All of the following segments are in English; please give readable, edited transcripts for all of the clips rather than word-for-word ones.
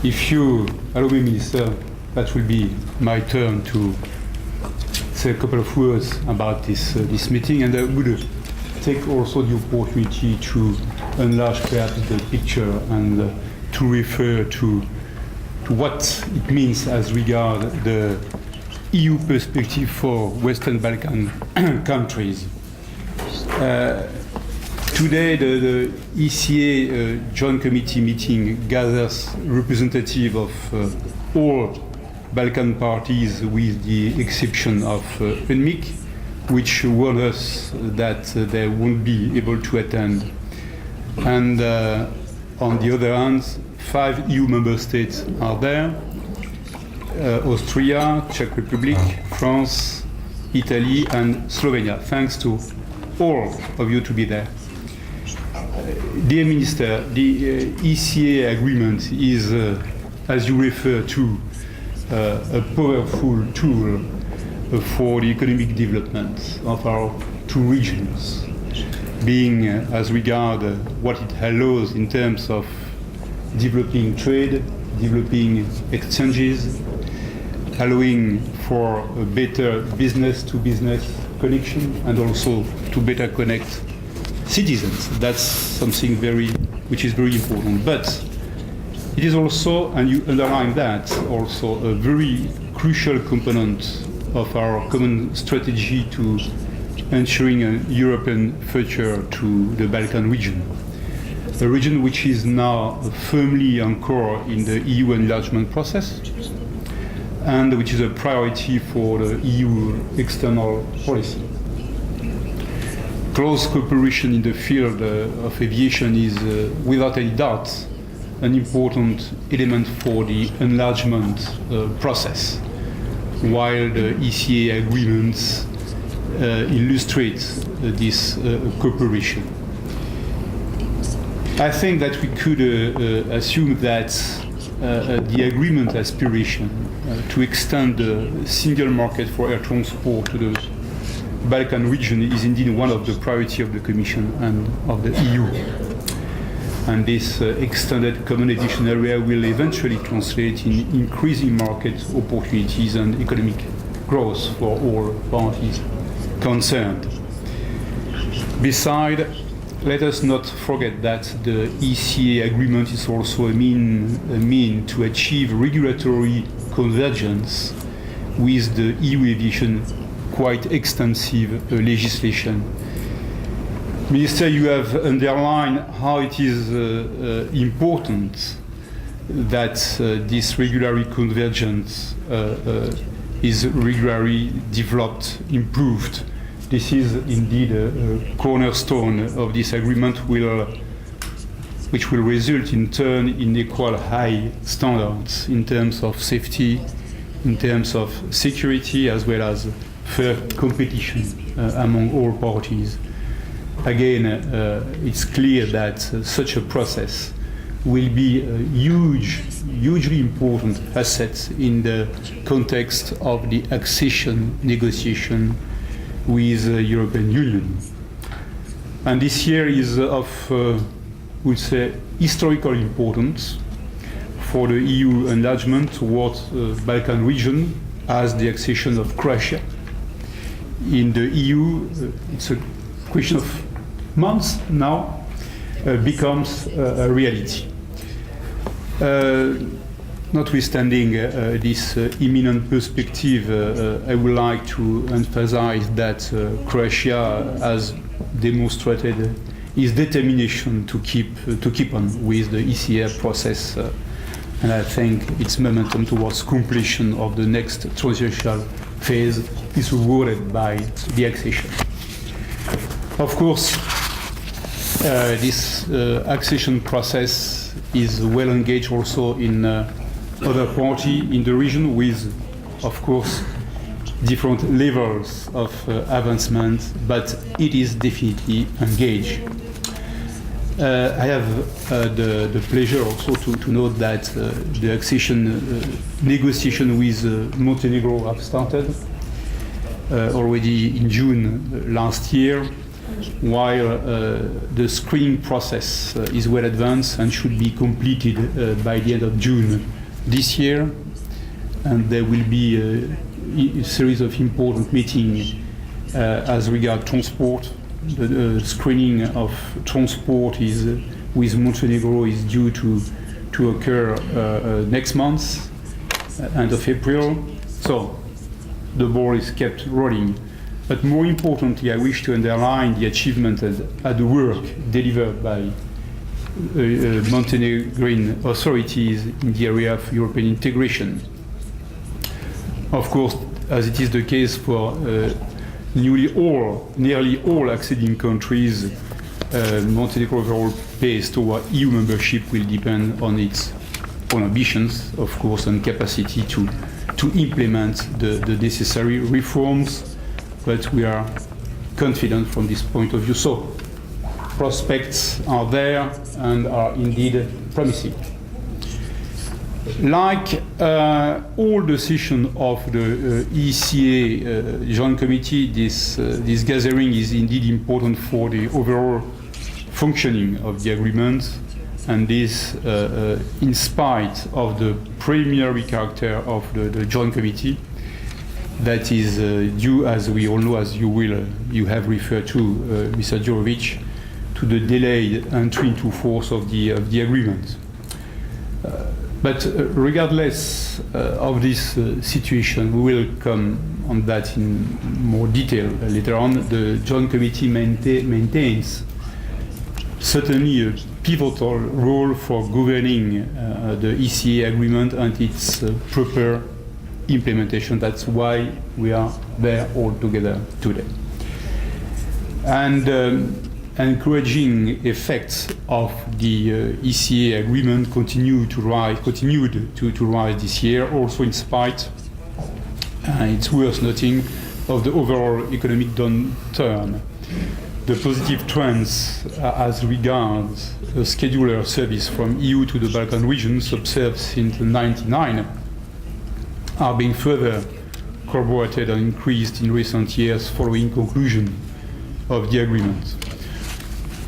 If you allow me, Minister, that will be my turn to say a couple of words about this meeting, and I would take also the opportunity to enlarge perhaps the picture and to refer to what it means as regard the EU perspective for Western Balkan countries. Today, the ECA Joint Committee meeting gathers representatives of all Balkan parties with the exception of UNMIK, which warned us that they won't be able to attend. And on the other hand, 5 EU member states are there: Austria, Czech Republic, France, Italy, and Slovenia. Thanks to all of you to be there. Dear Minister, the ECA agreement is, as you refer to, a powerful tool for the economic development of our two regions, being as regard what it allows in terms of developing trade, developing exchanges, allowing for a better business-to-business connection, and also to better connect citizens. That's something which is very important. But it is also, and you underline that, also a very crucial component of our common strategy to ensuring a European future to the Balkan region. A region which is now firmly anchored in the EU enlargement process, and which is a priority for the EU external policy. Close cooperation in the field of aviation is, without any doubt, an important element for the enlargement process, while the ECA agreements illustrate this cooperation. I think that we could assume that the agreement aspiration to extend the single market for air transport to the Balkan region is indeed one of the priorities of the Commission and of the EU. And this extended common aviation area will eventually translate in increasing market opportunities and economic growth for all parties concerned. Besides, let us not forget that the ECA agreement is also a mean to achieve regulatory convergence with the EU aviation quite extensive legislation. Minister, you have underlined how it is important that this regulatory convergence is regularly developed, improved. This is indeed a cornerstone of this agreement, which will result in turn in equal high standards in terms of safety, in terms of security, as well as fair competition among all parties. Again, it's clear that such a process will be a hugely important asset in the context of the accession negotiation with the European Union. And this year is of, we'd say, historical importance for the EU enlargement towards the Balkan region as the accession of Croatia. In the EU, it's a question of months now, becomes a reality. Notwithstanding this imminent perspective, I would like to emphasize that Croatia has demonstrated its determination to keep on with the ECA process, and I think its momentum towards completion of the next transitional phase is rewarded by the accession. Of course, this accession process is well engaged also in other parties in the region with, of course, different levels of advancement, but it is definitely engaged. I have the pleasure also to note that the accession negotiation with Montenegro have started already in June last year, while the screening process is well advanced and should be completed by the end of June this year. And there will be a series of important meetings as regard transport. The screening of transport with Montenegro is due to occur next month, end of April. So the ball is kept rolling. But more importantly, I wish to underline the achievement and the work delivered by Montenegrin authorities in the area of European integration. Of course, as it is the case for nearly all acceding countries, Montenegro's overall pace toward EU membership will depend on its own ambitions, of course, and capacity to implement the necessary reforms. But we are confident from this point of view. So, prospects are there and are indeed promising. Like all the sessions of the ECA Joint Committee, this gathering is indeed important for the overall functioning of the agreement, and this in spite of the preliminary character of the Joint Committee that is due, as we all know, as you have referred to, Mr. Djurovic, to the delayed entry into force of the agreement. But regardless of this situation, we will come on that in more detail later on. The Joint Committee maintains certainly a pivotal role for governing the ECA agreement and its proper implementation. That's why we are there all together today. And encouraging effects of the ECA agreement continued to rise this year, also in spite, it's worth noting, of the overall economic downturn. The positive trends as regards scheduler service from EU to the Balkan regions observed since 1999 are being further corroborated and increased in recent years following conclusion of the agreement.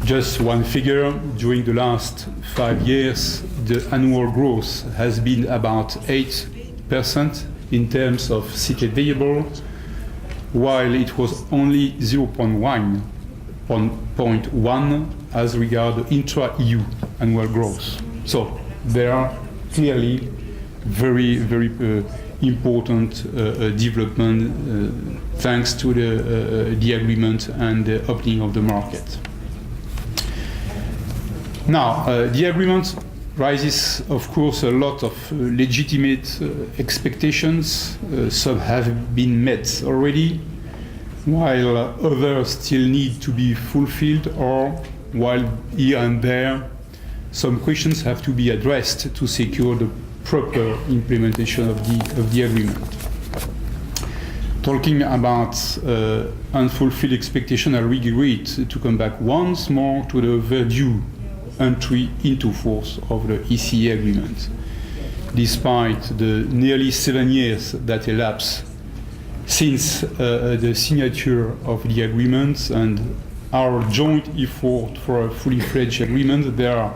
Just one figure, during the last 5 years, the annual growth has been about 8% in terms of city variable, while it was only 0.1 as regard the intra-EU annual growth. So there are clearly very, very important development thanks to the agreement and the opening of the market. Now, the agreement raises, of course, a lot of legitimate expectations. Some have been met already, while others still need to be fulfilled, or while here and there some questions have to be addressed to secure the proper implementation of the agreement. Talking about unfulfilled expectation, I regret to come back once more to the overdue entry into force of the ECA agreement. Despite the nearly 7 years that elapsed since the signature of the agreement and our joint effort for a fully fledged agreement, there are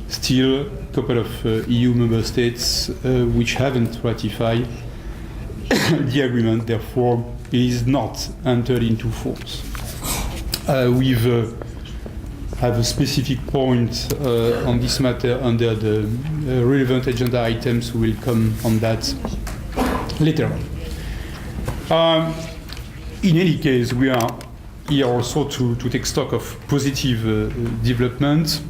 still a couple of EU member states which haven't ratified the agreement. Therefore, it is not entered into force. We've have a specific point on this matter under the relevant agenda items. We will come on that later on. In any case, we are here also to take stock of positive developments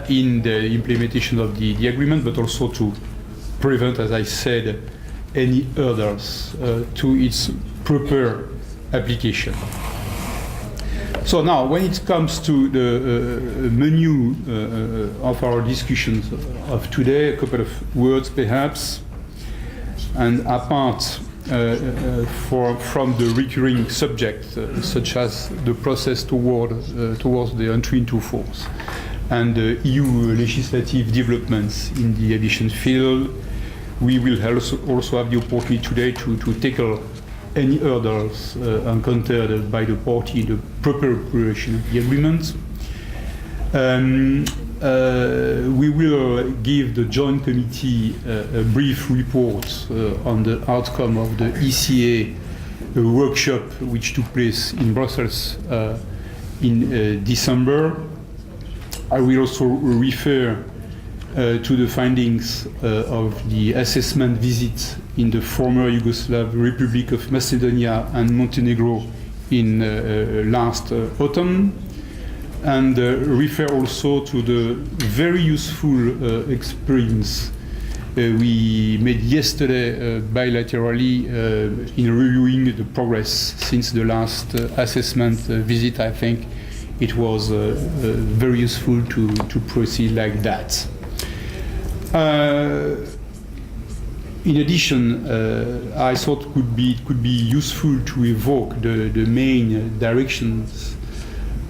in the implementation of the agreement, but also to prevent, as I said, any hurdles to its proper application. So now, when it comes to the menu of our discussions of today, a couple of words perhaps, and apart from the recurring subject, such as the process towards the entry into force, and the EU legislative developments in the aviation field, we will also have the opportunity today to tackle any hurdles encountered by the party in the proper preparation of the agreement. We will give the Joint Committee a brief report on the outcome of the ECA workshop which took place in Brussels in December. I will also refer to the findings of the assessment visit in the former Yugoslav Republic of Macedonia and Montenegro in last autumn, and refer also to the very useful experience we made yesterday bilaterally in reviewing the progress since the last assessment visit. I think it was very useful to proceed like that. In addition, I thought it could be useful to evoke the main directions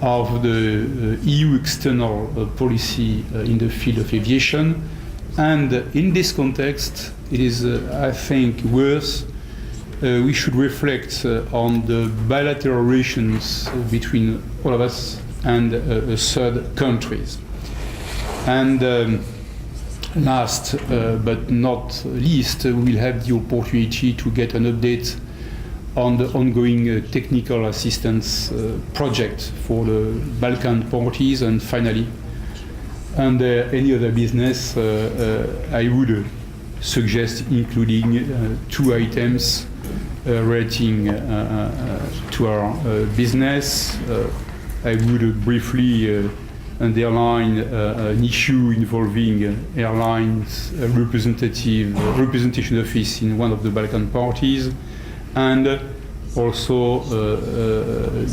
of the EU external policy in the field of aviation. And in this context, it is, I think, we should reflect on the bilateral relations between all of us and third countries. And last but not least, we'll have the opportunity to get an update on the ongoing technical assistance project for the Balkan parties. And finally, under any other business, I would suggest including two items relating to our business. I would briefly underline an issue involving airlines representation office in one of the Balkan parties, and also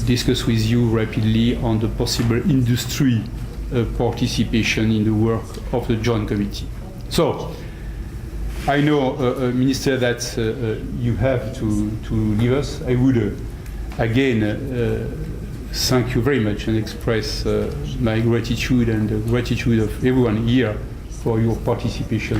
discuss with you rapidly on the possible industry participation in the work of the Joint Committee. So, I know, Minister, that you have to leave us. I would again thank you very much and express my gratitude and the gratitude of everyone here for your participation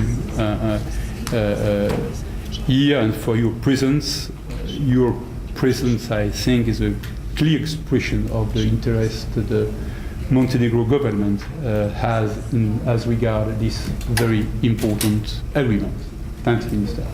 here and for your presence. Your presence, I think, is a clear expression of the interest that the Montenegro government has as regard this very important agreement. Thanks, Minister.